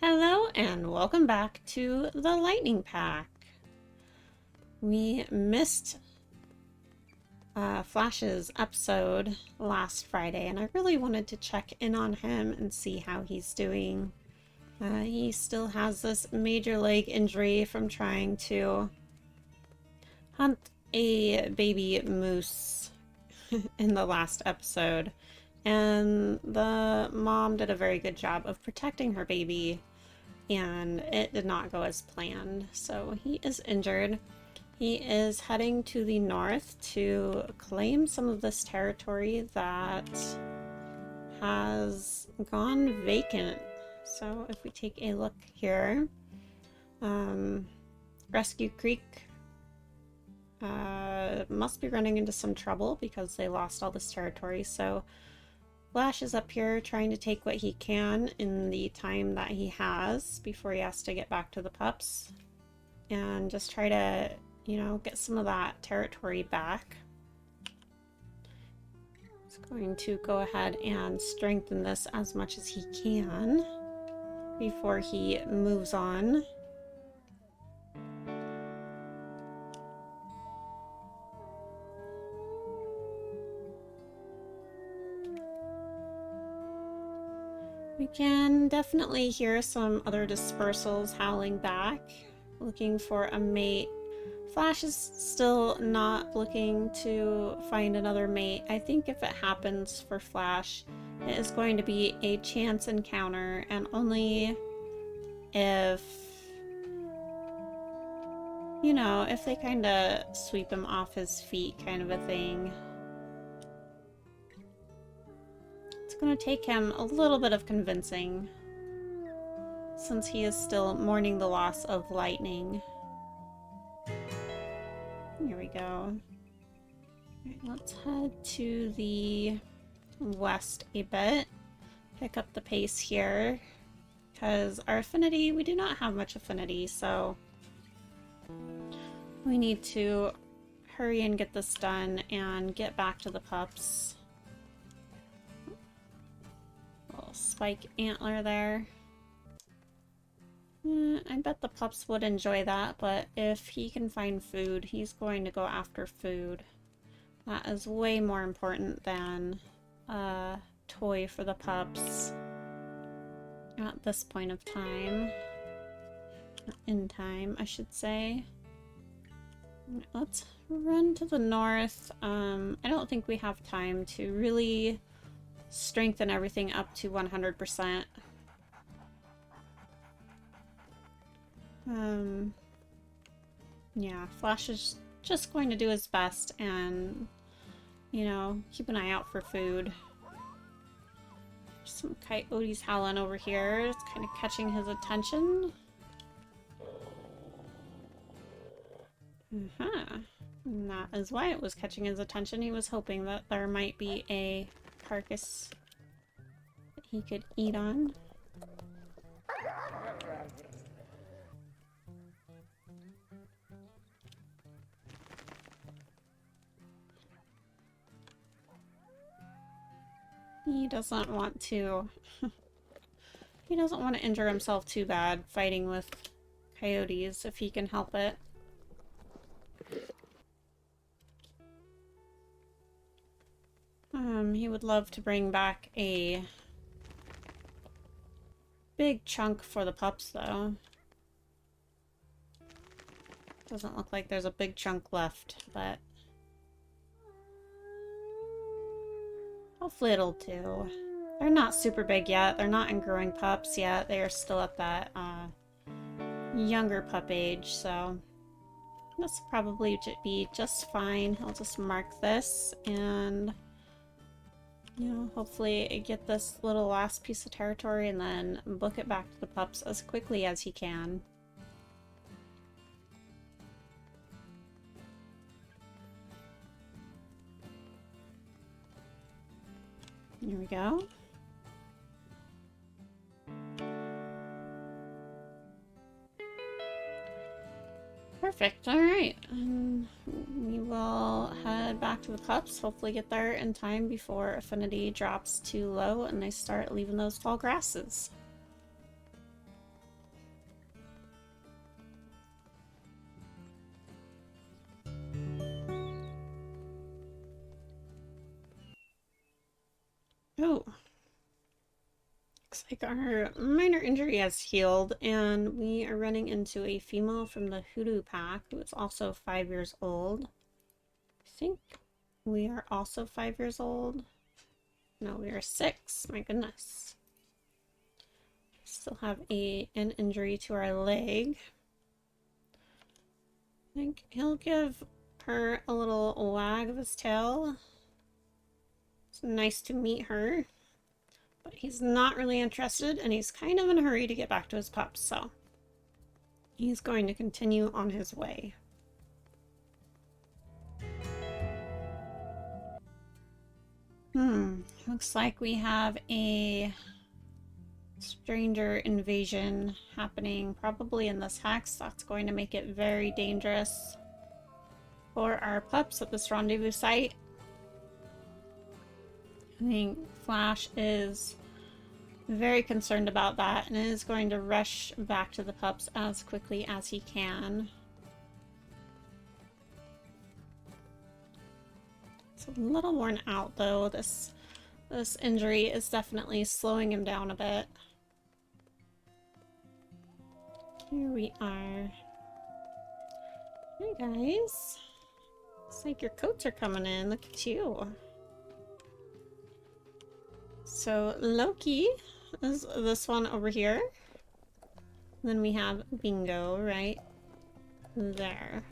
Hello and welcome back to the Lightning Pack. We missed Flash's episode last Friday and I really wanted to check in on him and see how he's doing. He still has this major leg injury from trying to hunt a baby moose in the last episode. And the mom did a very good job of protecting her baby, and it did not go as planned. So he is injured. He is heading to the north to claim some of this territory that has gone vacant. So if we take a look here, Rescue Creek must be running into some trouble because they lost all this territory. So Flash is up here trying to take what he can in the time that he has before he has to get back to the pups and just try to, you know, get some of that territory back. He's going to go ahead and strengthen this as much as he can before he moves on. We can definitely hear some other dispersals howling back, looking for a mate. Flash is still not looking to find another mate. I think if it happens for Flash, it is going to be a chance encounter, and only if, you know, if they kind of sweep him off his feet kind of a thing. It's going to take him a little bit of convincing since he is still mourning the loss of lightning. Here we go. Alright, let's head to the west a bit. Pick up the pace here because our affinity, we do not have much affinity, so we need to hurry and get this done and get back to the pups. Spike antler there. I bet the pups would enjoy that, but if he can find food, he's going to go after food. That is way more important than a toy for the pups at this point of time. In time, I should say. Let's run to the north. I don't think we have time to really strengthen everything up to 100%. Yeah, Flash is just going to do his best and, you know, keep an eye out for food. Some coyotes howling over here. It's kind of catching his attention. And that is why it was catching his attention. He was hoping that there might be a carcass that he could eat on. He doesn't want to he doesn't want to injure himself too bad fighting with coyotes if he can help it. He would love to bring back a big chunk for the pups, though. Doesn't look like there's a big chunk left, but hopefully it'll do. They're not super big yet. They're not in growing pups yet. They are still at that younger pup age, so this will probably be just fine. I'll just mark this and, you know, hopefully get this little last piece of territory and then book it back to the pups as quickly as he can. Here we go. Perfect. Alright. We will head back to the pups, hopefully get there in time before affinity drops too low and they start leaving those tall grasses. Oh. Looks like our minor injury has healed, and we are running into a female from the Hoodoo pack who is also 5 years old. I think we are also 5 years old. No, we are 6. My goodness. Still have an injury to our leg. I think he'll give her a little wag of his tail. It's nice to meet her. But he's not really interested, and he's kind of in a hurry to get back to his pups, so he's going to continue on his way. Looks like we have a stranger invasion happening, probably in this hex. That's going to make it very dangerous for our pups at this rendezvous site. I think Flash is very concerned about that and is going to rush back to the pups as quickly as he can. It's a little worn out though. This injury is definitely slowing him down a bit. Here we are. Hey guys. Looks like your coats are coming in. Look at you. So Loki is this one over here. Then we have Bingo right there.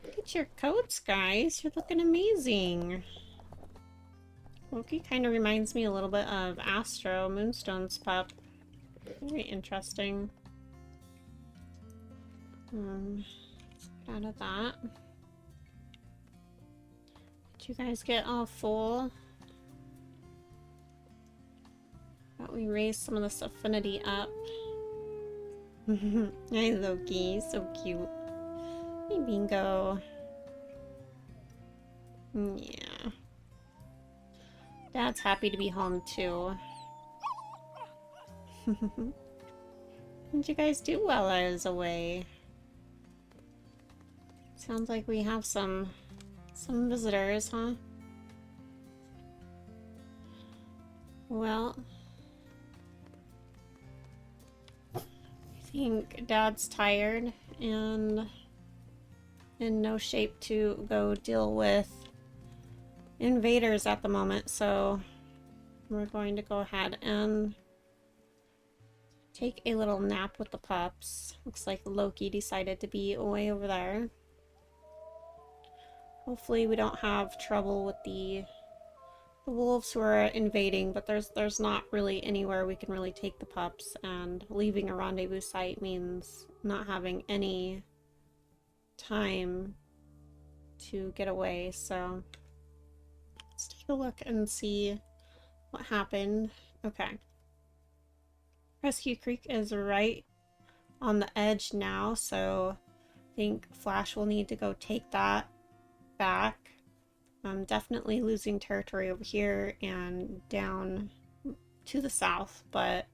Look at your coats, guys. You're looking amazing. Loki kind of reminds me a little bit of Astro, Moonstone's pup. Very interesting. Let's get out of that. Did you guys get all full? Thought we raised some of this affinity up. Hi Loki, so cute. Hey Bingo. Yeah. Dad's happy to be home too. Did you guys do while I was away? Sounds like we have some visitors, huh? Well, I think Dad's tired and in no shape to go deal with invaders at the moment, so we're going to go ahead and take a little nap with the pups. Looks like Loki decided to be way over there. Hopefully we don't have trouble with the wolves who are invading, but there's not really anywhere we can really take the pups, and leaving a rendezvous site means not having any time to get away, so let's take a look and see what happened. Okay. Rescue Creek is right on the edge now, so I think Flash will need to go take that back. I'm definitely losing territory over here and down to the south, but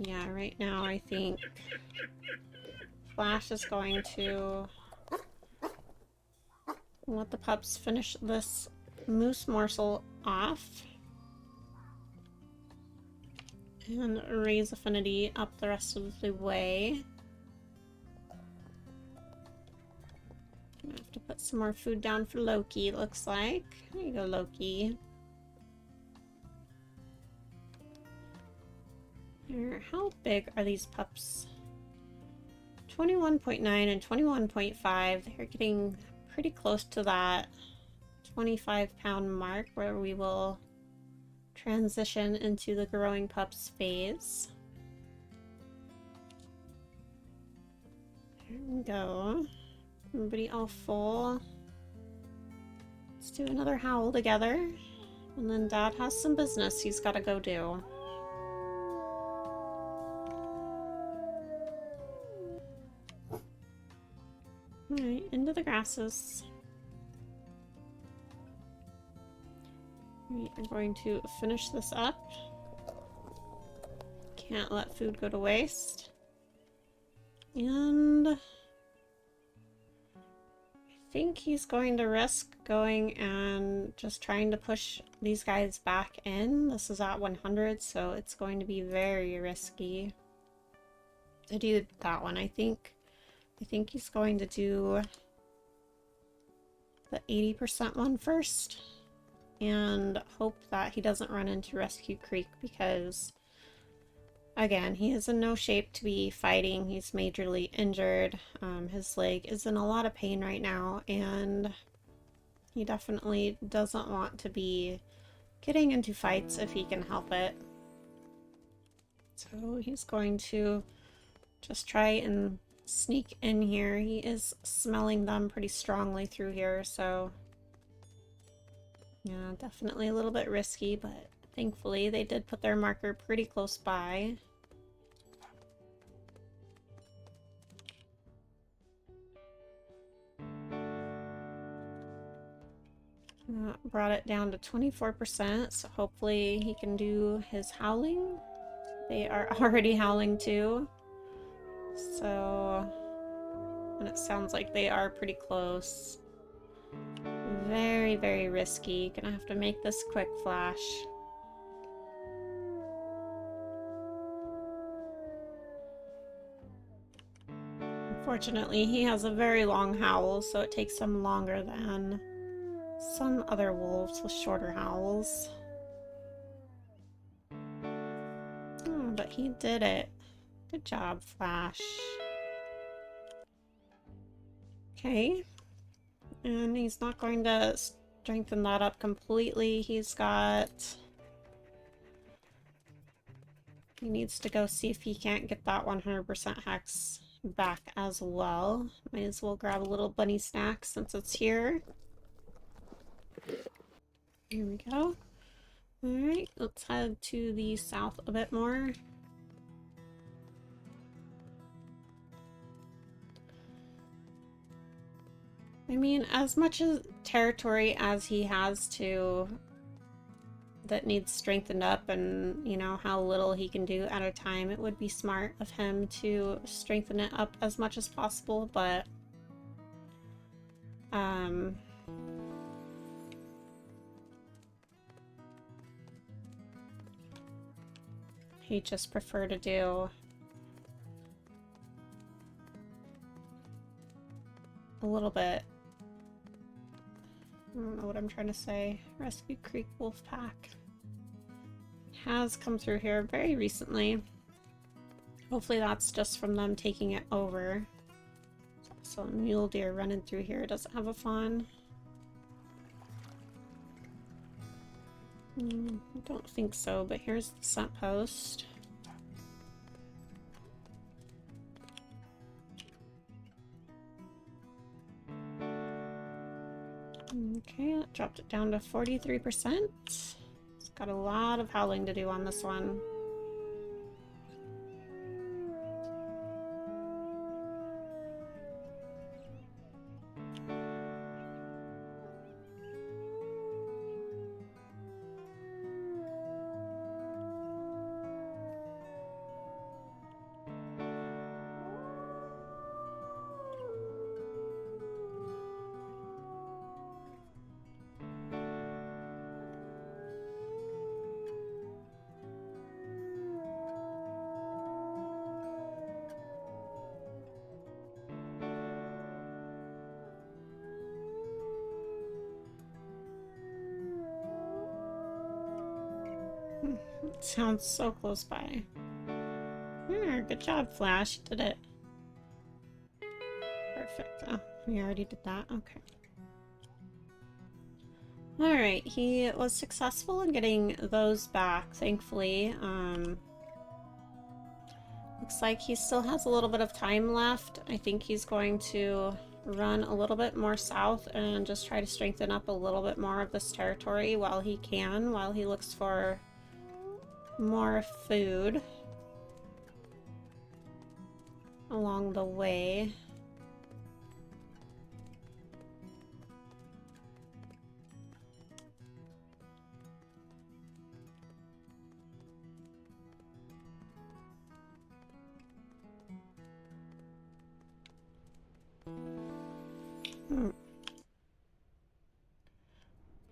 yeah, right now I think Flash is going to let the pups finish this moose morsel off and raise affinity up the rest of the way. I have to put some more food down for Loki, it looks like. There you go, Loki. How big are these pups? 21.9 and 21.5. They're getting pretty close to that 25-pound mark where we will transition into the growing pups phase. There we go. Everybody all full. Let's do another howl together. And then Dad has some business he's got to go do. Alright, into the grasses. We are going to finish this up. Can't let food go to waste. And think he's going to risk going and just trying to push these guys back in. This is at 100, so it's going to be very risky to do that one. I think he's going to do the 80% one first and hope that he doesn't run into Rescue Creek, because again, he is in no shape to be fighting. He's majorly injured. His leg is in a lot of pain right now, and he definitely doesn't want to be getting into fights if he can help it. So he's going to just try and sneak in here. He is smelling them pretty strongly through here, so yeah, definitely a little bit risky, but thankfully they did put their marker pretty close by. Brought it down to 24%, so hopefully he can do his howling. They are already howling too, so, and it sounds like they are pretty close. Very, very risky. Gonna have to make this quick, Flash. Unfortunately, he has a very long howl, so it takes him longer than some other wolves with shorter howls. Oh, but he did it. Good job, Flash. Okay. And he's not going to strengthen that up completely. He needs to go see if he can't get that 100% hex back as well. Might as well grab a little bunny snack since it's here. Here we go. Alright, let's head to the south a bit more. I mean, as much as territory as he has that needs strengthened up, and you know how little he can do at a time, it would be smart of him to strengthen it up as much as possible, but he'd just prefer to do a little bit. I don't know what I'm trying to say. Rescue Creek Wolf Pack has come through here very recently. Hopefully that's just from them taking it over. So mule deer running through here doesn't have a fawn. I don't think so, but here's the scent post. Okay, that dropped it down to 43%. It's got a lot of howling to do on this one. Sounds so close by. Good job, Flash. You did it. Perfect. Oh, we already did that. Okay. Alright, he was successful in getting those back, thankfully. Looks like he still has a little bit of time left. I think he's going to run a little bit more south and just try to strengthen up a little bit more of this territory while he can, while he looks for more food along the way.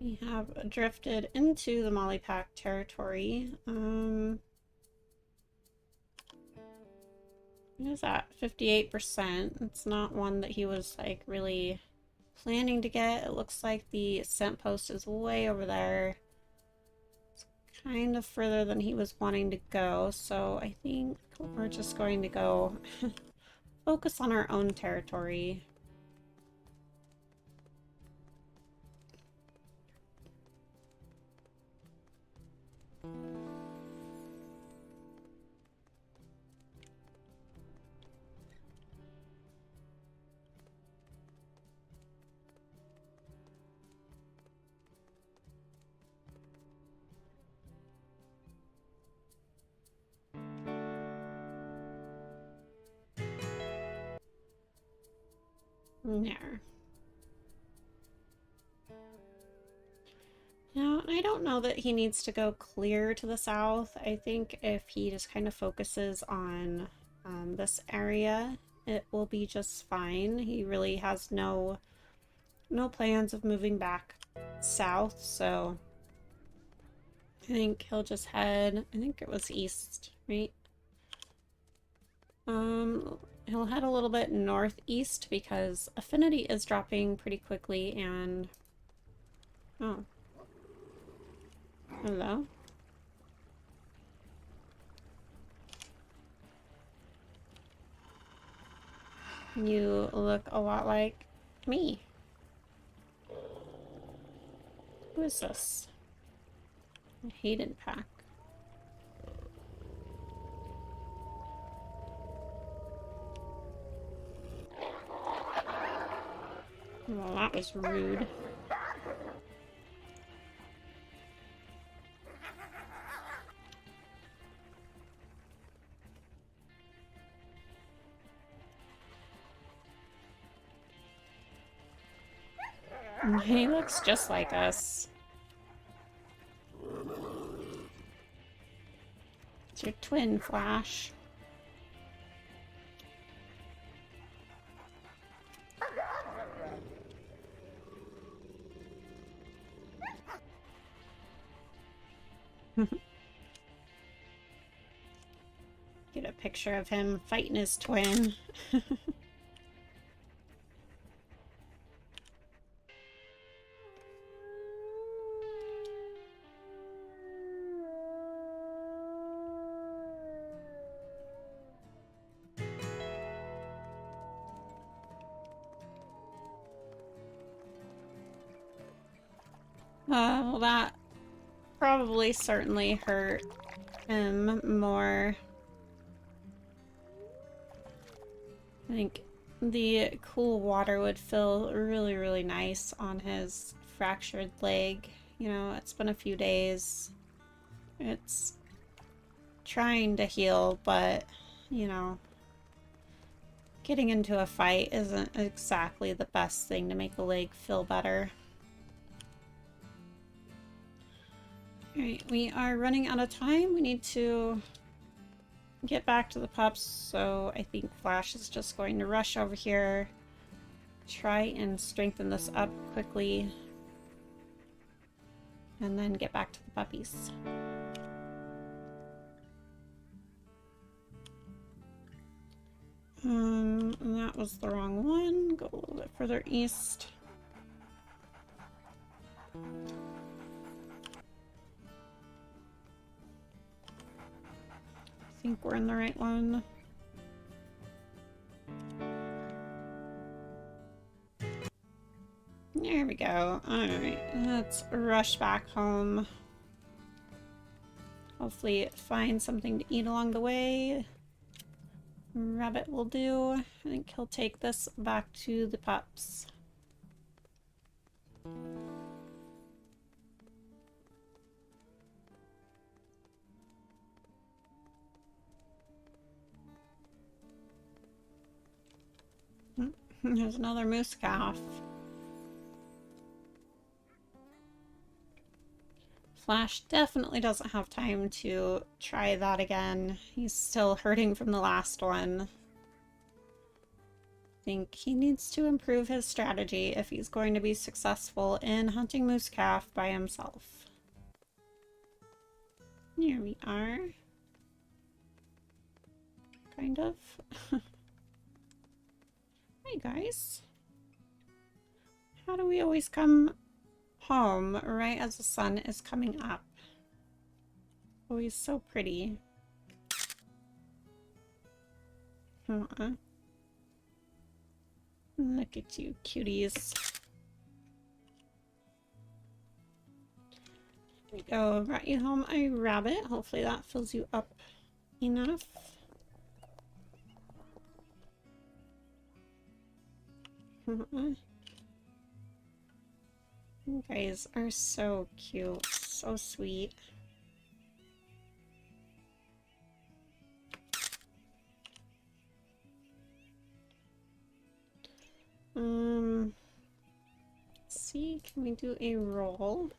We have drifted into the Molly Pack territory. What is that? 58%. It's not one that he was like really planning to get. It looks like the scent post is way over there. It's kind of further than he was wanting to go, so I think we're just going to go focus on our own territory. There. Now, I don't know that he needs to go clear to the south. I think if he just kind of focuses on this area, it will be just fine. He really has no plans of moving back south, so I think he'll just head, I think it was east, right? He'll head a little bit northeast because affinity is dropping pretty quickly and... Oh. Hello? You look a lot like me. Who is this? A Hayden pack. Well, that was rude. He looks just like us. It's your twin, Flash. Get a picture of him fighting his twin. Well, that probably certainly hurt him more. I think the cool water would feel really, really nice on his fractured leg. You know, it's been a few days. It's trying to heal, but, you know, getting into a fight isn't exactly the best thing to make the leg feel better. Alright, we are running out of time. We need to get back to the pups, so I think Flash is just going to rush over here, try and strengthen this up quickly, and then get back to the puppies. And that was the wrong one. Go a little bit further east. I think we're in the right one. There we go. Alright, let's rush back home. Hopefully find something to eat along the way. Rabbit will do. I think he'll take this back to the pups. There's another moose calf. Flash definitely doesn't have time to try that again. He's still hurting from the last one. think he needs to improve his strategy if he's going to be successful in hunting moose calf by himself. Here we are. Kind of. Hey guys. How do we always come home right as the sun is coming up? Always so pretty. Aww. Look at you, cuties. Here we go. Brought you home a rabbit. Hopefully that fills you up enough. You guys are so cute. So sweet. Let's see, can we do a roll?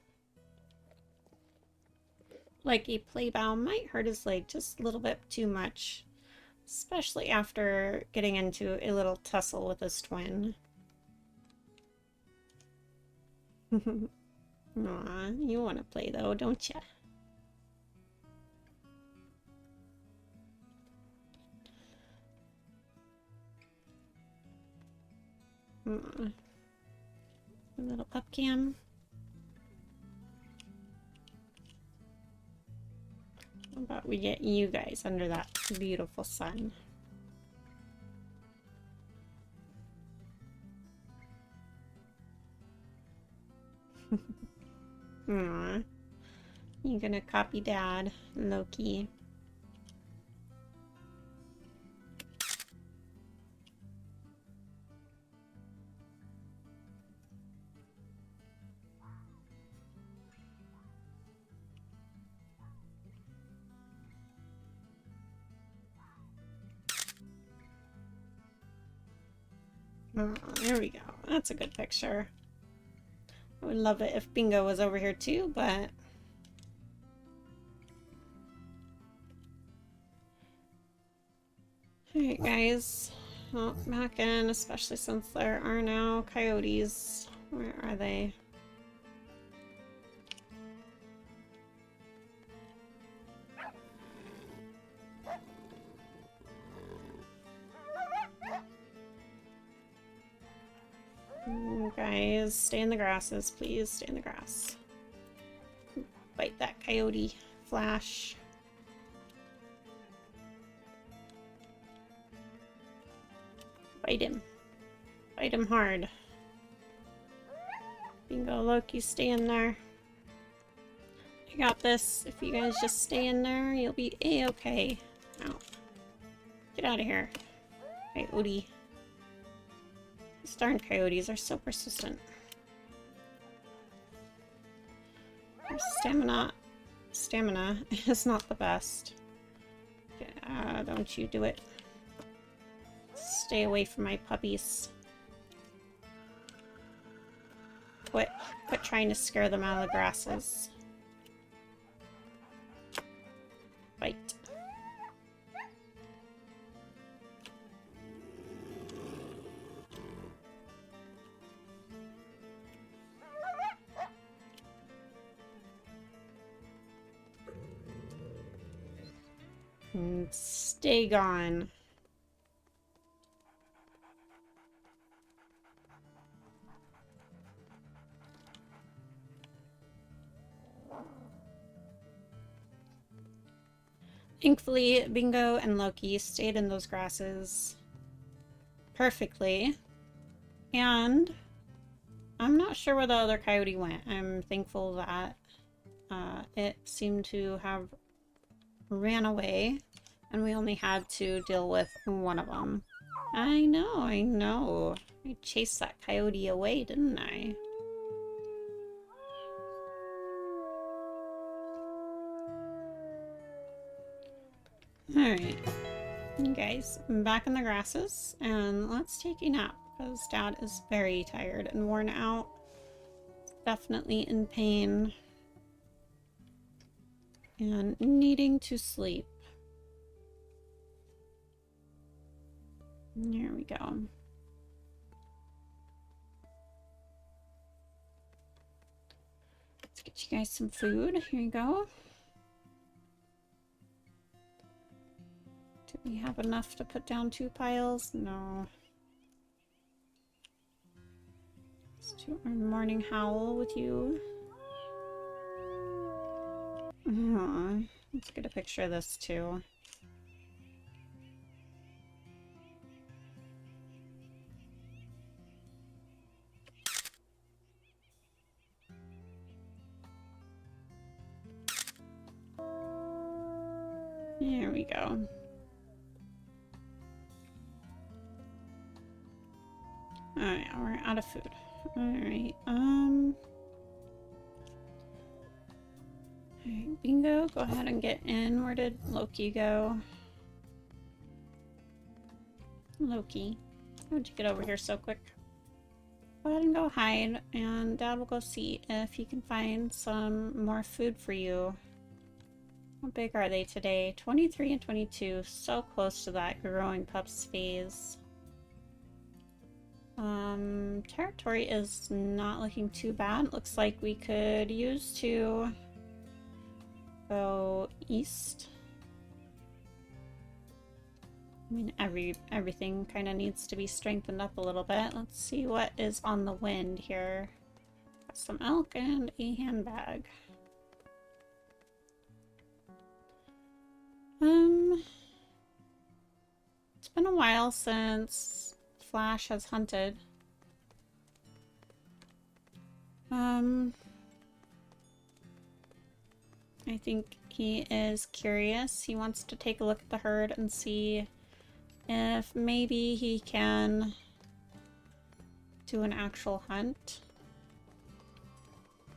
Like a playbow might hurt his leg just a little bit too much, especially after getting into a little tussle with his twin. Aw, you want to play though, don't ya? A little pup cam. How about we get you guys under that beautiful sun? Aww. You gonna copy Dad, Loki? Oh, there we go. That's a good picture. I would love it if Bingo was over here too, but... Alright guys, well, back in, especially since there are now coyotes. Where are they? Guys, stay in the grasses, please. Stay in the grass. Bite that coyote. Flash. Bite him. Bite him hard. Bingo, Loki, stay in there. I got this. If you guys just stay in there, you'll be a-okay. Ow. Get out of here. Coyote. These darn coyotes are so persistent. Their stamina is not the best. Don't you do it. Stay away from my puppies. Quit trying to scare them out of the grasses. Bite. And stay gone. Thankfully, Bingo and Loki stayed in those grasses perfectly. And I'm not sure where the other coyote went. I'm thankful that it seemed to have ran away and we only had to deal with one of them. I know. I chased that coyote away, didn't I? Alright, you guys, I'm back in the grasses, and let's take a nap, because Dad is very tired and worn out. Definitely in pain. And needing to sleep. There we go. Let's get you guys some food. Here you go. Do we have enough to put down 2 piles? No. Let's do our morning howl with you. Let's get a picture of this too. There we go. Alright, we're out of food. Alright, Alright, Bingo, go ahead and get in. Where did Loki go? Loki, how'd you get over here so quick? Go ahead and go hide, and Dad will go see if he can find some more food for you. How big are they today? 23 and 22, so close to that growing pups phase. Territory is not looking too bad. Looks like we could use to go east. I mean, everything kind of needs to be strengthened up a little bit. Let's see what is on the wind here. Got some elk and a handbag. It's been a while since Flash has hunted. I think he is curious. He wants to take a look at the herd and see if maybe he can do an actual hunt.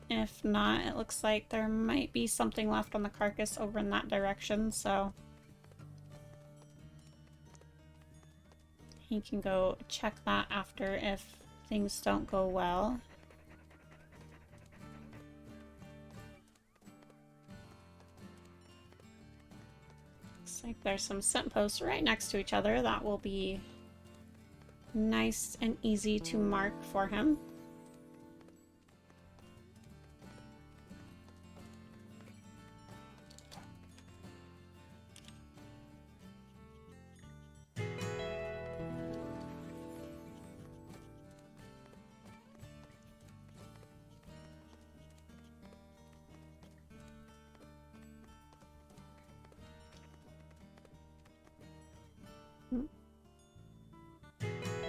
If not, it looks like there might be something left on the carcass over in that direction, so he can go check that after if things don't go well. Looks like there's some scent posts right next to each other. That will be nice and easy to mark for him.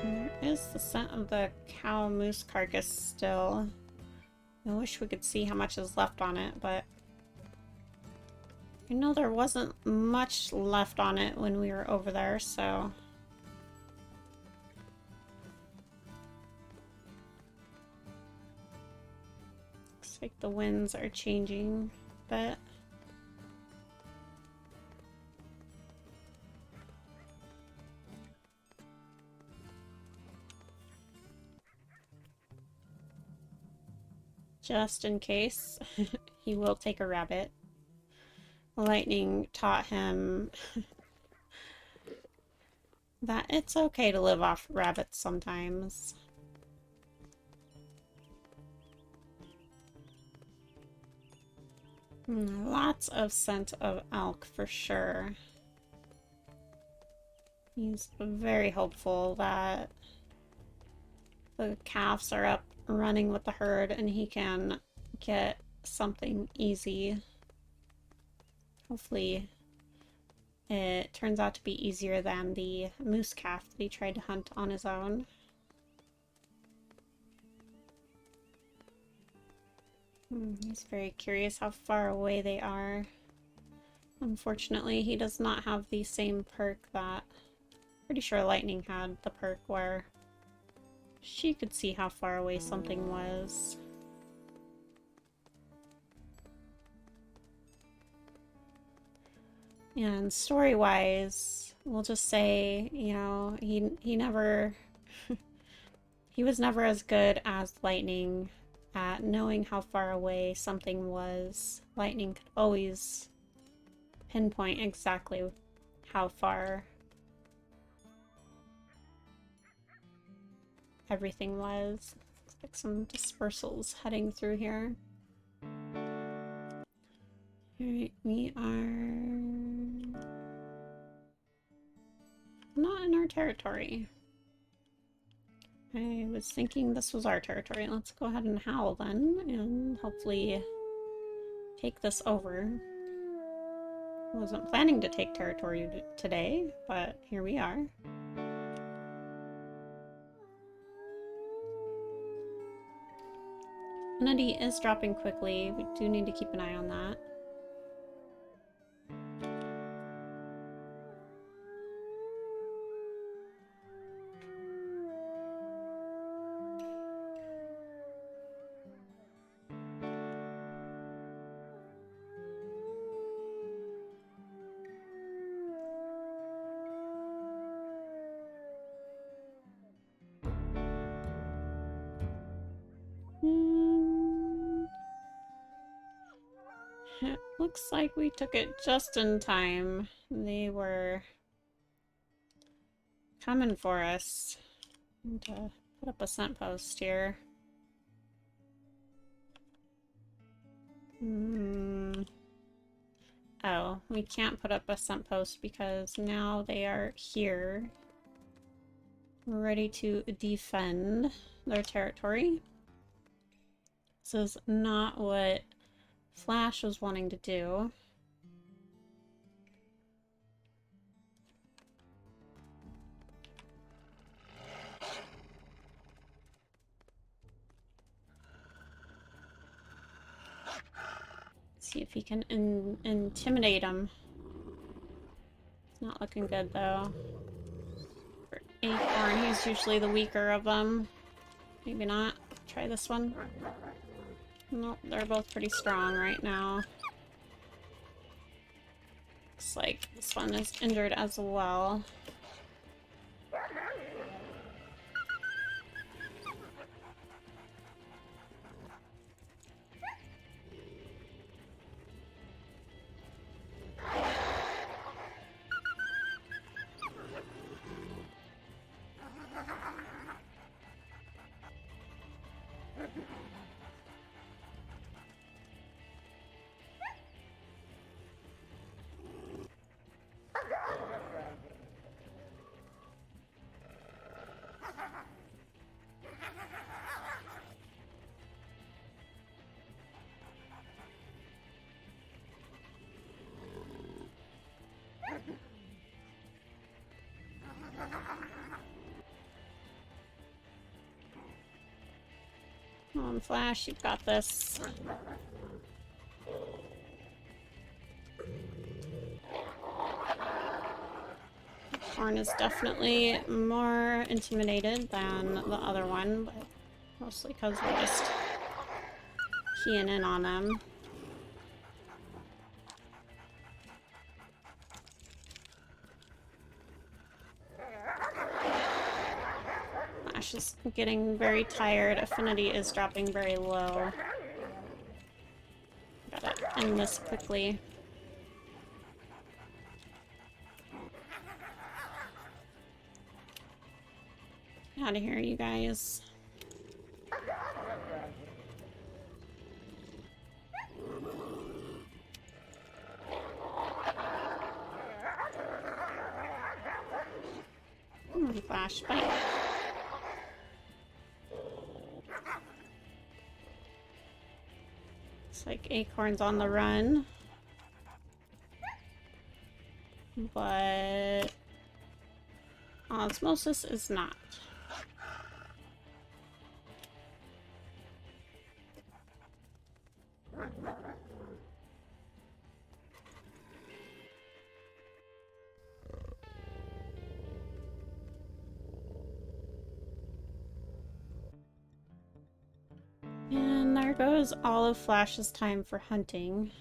There is the scent of the cow moose carcass still. I wish we could see how much is left on it, but I know there wasn't much left on it when we were over there, so looks like the winds are changing a bit. Just in case, he will take a rabbit. Lightning taught him that it's okay to live off rabbits sometimes. Lots of scent of elk for sure. He's very hopeful that the calves are up running with the herd and he can get something easy. Hopefully it turns out to be easier than the moose calf that he tried to hunt on his own. He's very curious how far away they are. Unfortunately, he does not have the same perk that... Pretty sure Lightning had the perk where she could see how far away something was. And story-wise, we'll just say, you know, he never... he was never as good as Lightning at knowing how far away something was. Lightning could always pinpoint exactly how far everything was. Looks like some dispersals heading through here. Alright, we are not in our territory. I was thinking this was our territory. Let's go ahead and howl then, and hopefully take this over. I wasn't planning to take territory today, but here we are. Affinity is dropping quickly. We do need to keep an eye on that. It looks like we took it just in time. They were coming for us. Need to put up a scent post here. Oh, we can't put up a scent post because now they are here, ready to defend their territory. This is not what Flash was wanting to do. See if he can intimidate him. It's not looking good though. For Acorn, he's usually the weaker of them. Maybe not. Try this one. Nope, they're both pretty strong right now. Looks like this one is injured as well. Come on, Flash, you've got this. Horn is definitely more intimidated than the other one, but mostly because we're just keying in on them. Flash is getting very tired. Affinity is dropping very low. Gotta end this quickly. Get out of here, you guys. Come on, Flash, bite. Looks like Acorn's on the run. But Osmosis is not. And there goes all of Flash's time for hunting.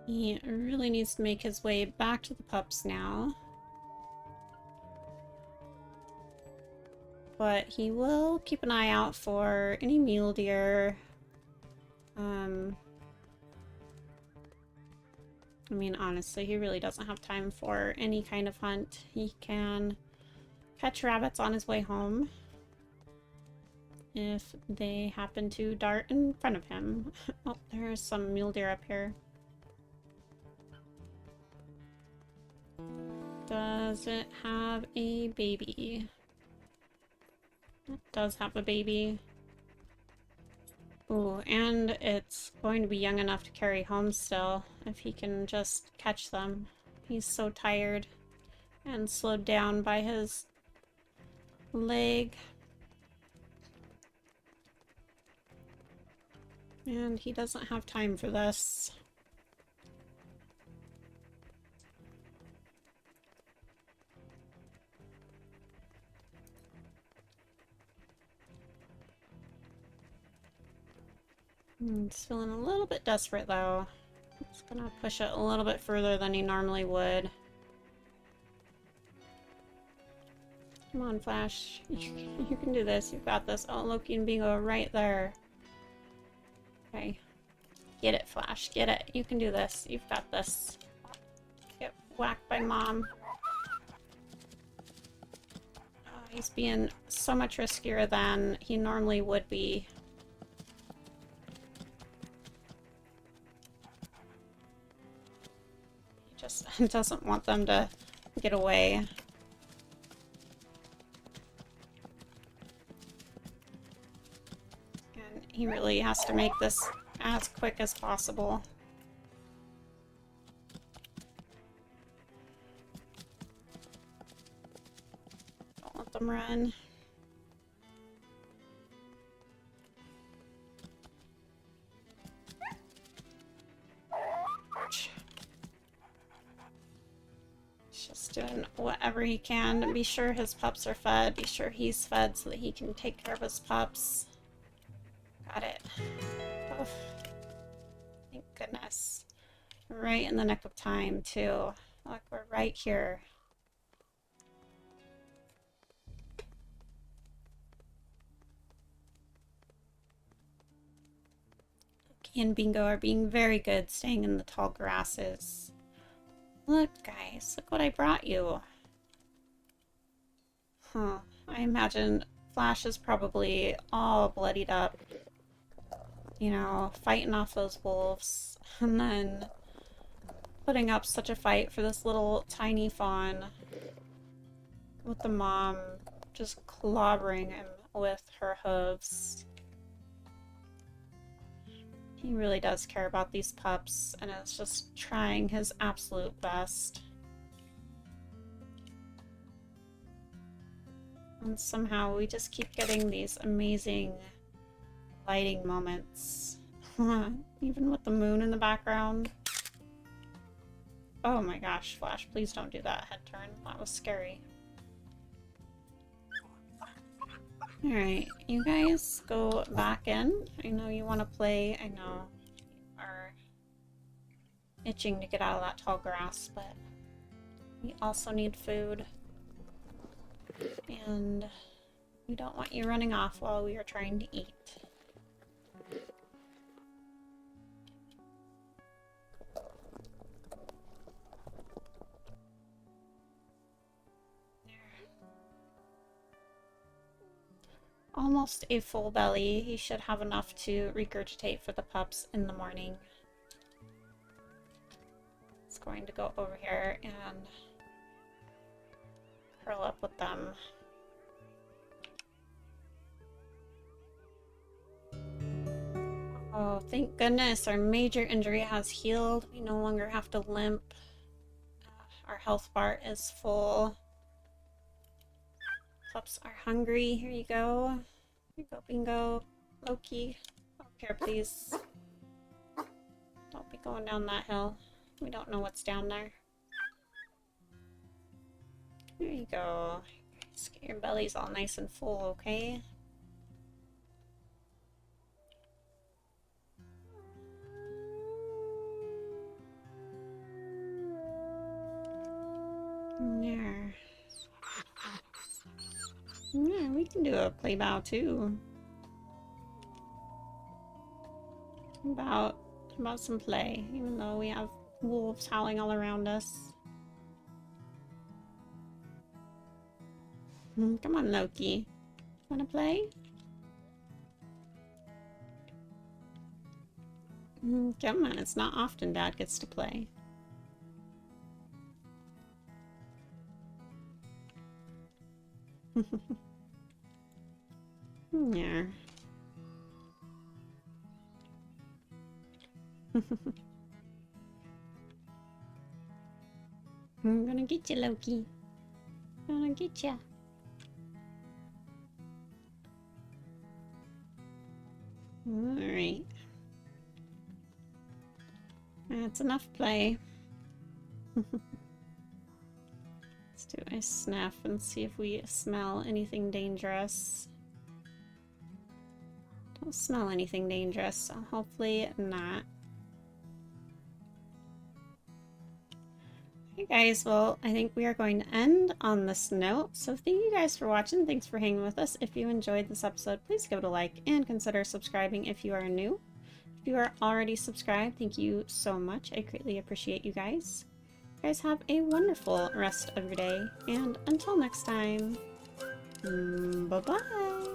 He really needs to make his way back to the pups now. But he will keep an eye out for any mule deer. I mean, honestly, he really doesn't have time for any kind of hunt. He can catch rabbits on his way home if they happen to dart in front of him. Oh, there's some mule deer up here. Does it have a baby? It does have a baby. Ooh, and it's going to be young enough to carry home still, if he can just catch them. He's so tired and slowed down by his leg. And he doesn't have time for this. He's feeling a little bit desperate though. He's gonna push it a little bit further than he normally would. Come on, Flash. You can do this. You've got this. Oh, Loki and Bingo are right there. Okay. Get it, Flash. Get it. You can do this. You've got this. Get whacked by Mom. Oh, he's being so much riskier than he normally would be. He just doesn't want them to get away. He really has to make this as quick as possible. Don't let them run. He's just doing whatever he can. Be sure his pups are fed. Be sure he's fed so that he can take care of his pups. Got it. Oh, thank goodness. Right in the nick of time, too. Look, we're right here. Lucky and Bingo are being very good, staying in the tall grasses. Look, guys, look what I brought you. Huh. I imagine Flash is probably all bloodied up. You know, fighting off those wolves, and then putting up such a fight for this little tiny fawn with the mom just clobbering him with her hooves. He really does care about these pups and is just trying his absolute best. And somehow we just keep getting these amazing lighting moments. Even with the moon in the background. Oh my gosh, Flash, please don't do that head turn. That was scary. Alright, you guys go back in. I know you want to play. I know you are itching to get out of that tall grass, but we also need food. And we don't want you running off while we are trying to eat. Almost a full belly. He should have enough to regurgitate for the pups in the morning. It's going to go over here and curl up with them. Oh, thank goodness our major injury has healed. We no longer have to limp. Our health bar is full. Pups are hungry. Here you go. Here you go, Bingo. Loki. Up here, please. Don't be going down that hill. We don't know what's down there. There you go. Just get your bellies all nice and full, okay? There. Yeah, we can do a play bow too. About some play, even though we have wolves howling all around us. Come on, Loki. Wanna play? Come on, it's not often Dad gets to play. Yeah. I'm gonna get you, Loki. I'm gonna get ya. Alright. That's enough play. Let's do a sniff and see if we smell anything dangerous. Don't smell anything dangerous, so hopefully not. Okay guys, well, I think we are going to end on this note. So thank you guys for watching. Thanks for hanging with us. If you enjoyed this episode, please give it a like and consider subscribing if you are new. If you are already subscribed, thank you so much. I greatly appreciate you guys. You guys have a wonderful rest of your day, and until next time, bye-bye!